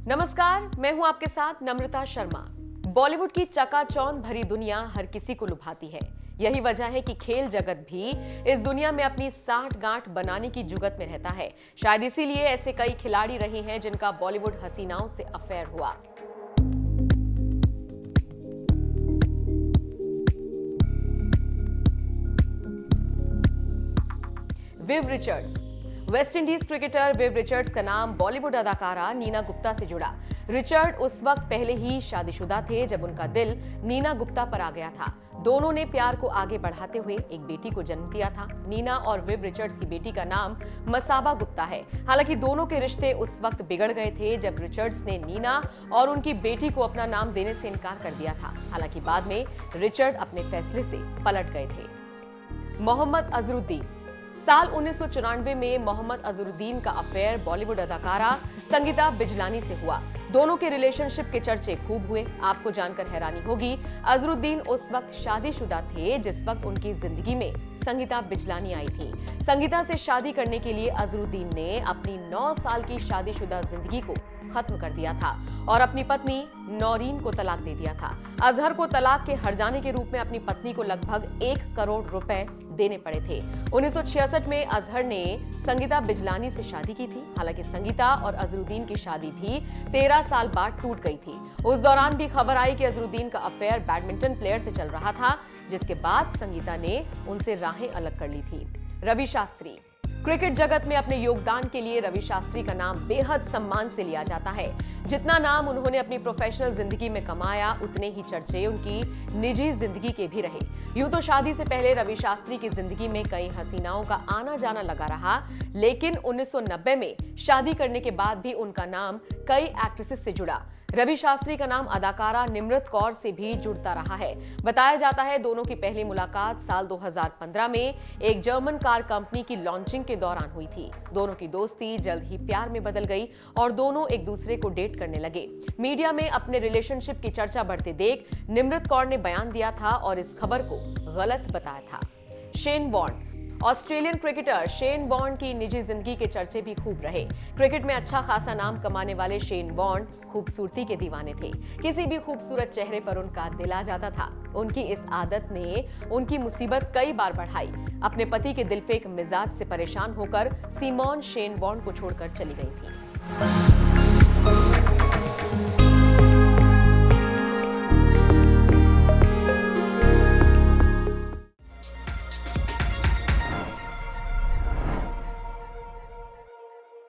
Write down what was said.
नमस्कार, मैं हूं आपके साथ नम्रता शर्मा। बॉलीवुड की चकाचौंध भरी दुनिया हर किसी को लुभाती है। यही वजह है कि खेल जगत भी इस दुनिया में अपनी साठ गांठ बनाने की जुगत में रहता है। शायद इसीलिए ऐसे कई खिलाड़ी रहे हैं जिनका बॉलीवुड हसीनाओं से अफेयर हुआ। Viv Richards. West Indies cricketer Viv Richards का नाम बॉलीवुड अदाकारा नीना गुप्ता से जुड़ा। रिचर्ड उस वक्त पहले ही शादीशुदा थे जब उनका दिल नीना गुप्ता पर आ गया था। दोनों ने प्यार को आगे बढ़ाते हुए एक बेटी को जन्म दिया था। नीना और विव रिचर्ड्स की बेटी का नाम मसाबा गुप्ता है। हालांकि दोनों के रिश्ते उस वक्त बिगड़ गए थे जब रिचर्ड्स ने नीना और उनकी बेटी को अपना नाम देने से इनकार कर दिया था। हालांकि बाद में रिचर्ड अपने फैसले से पलट गए थे। मोहम्मद अजहरुद्दीन। साल 1994 में मोहम्मद अजहरुद्दीन का अफेयर बॉलीवुड अदाकारा संगीता बिजलानी से हुआ। दोनों के रिलेशनशिप के चर्चे खूब हुए। आपको जानकर हैरानी होगी, अजहरुद्दीन उस वक्त शादीशुदा थे जिस वक्त उनकी जिंदगी में संगीता बिजलानी आई थी। संगीता से शादी करने के लिए अजहरुद्दीन ने अपनी 9 साल की शादीशुदा जिंदगी को खत्म कर दिया था और अपनी पत्नी नौरीन को तलाक दे दिया था। अजहर को तलाक के हर्जाने के रूप में अपनी पत्नी को लगभग 1 करोड़ रुपए देने पड़े थे। 1966 में अजहर ने संगीता बिजलानी से शादी की थी। हालांकि संगीता और अजहरुद्दीन की शादी भी 13 साल बाद टूट गई थी। उस दौरान भी खबर आई कि अजहरुद्दीन का अफेयर बैडमिंटन प्लेयर से चल रहा था, जिसके बाद संगीता ने उनसे राहें अलग कर ली थी। रवि शास्त्री। क्रिकेट जगत में अपने योगदान के लिए रवि शास्त्री का नाम बेहद सम्मान से लिया जाता है। जितना नाम उन्होंने अपनी प्रोफेशनल जिंदगी में कमाया, उतने ही चर्चे उनकी निजी जिंदगी के भी रहे। यूं तो शादी से पहले रवि शास्त्री की जिंदगी में कई हसीनाओं का आना जाना लगा रहा, लेकिन 1990 में शादी करने के बाद भी उनका नाम कई एक्ट्रेसेस से जुड़ा। रवि शास्त्री का नाम अदाकारा निम्रत कौर से भी जुड़ता रहा है। बताया जाता है दोनों की पहली मुलाकात साल 2015 में एक जर्मन कार कंपनी की लॉन्चिंग के दौरान हुई थी। दोनों की दोस्ती जल्द ही प्यार में बदल गई और दोनों एक दूसरे को डेट करने लगे। मीडिया में अपने रिलेशनशिप की चर्चा बढ़ते देख निम्रत कौर ने बयान दिया था और इस खबर को गलत बताया था। Shane Warne. Australian cricketer Shane Warne की निजी जिंदगी के चर्चे भी खूब रहे। क्रिकेट में अच्छा खासा नाम कमाने वाले शेन वॉर्न खूबसूरती के दीवाने थे। किसी भी खूबसूरत चेहरे पर उनका दिल आ जाता था। उनकी इस आदत ने उनकी मुसीबत कई बार बढ़ाई। अपने पति के दिलफेक मिजाज से परेशान होकर सिमोन शेन वॉर्न को छोड़कर चली गई थी।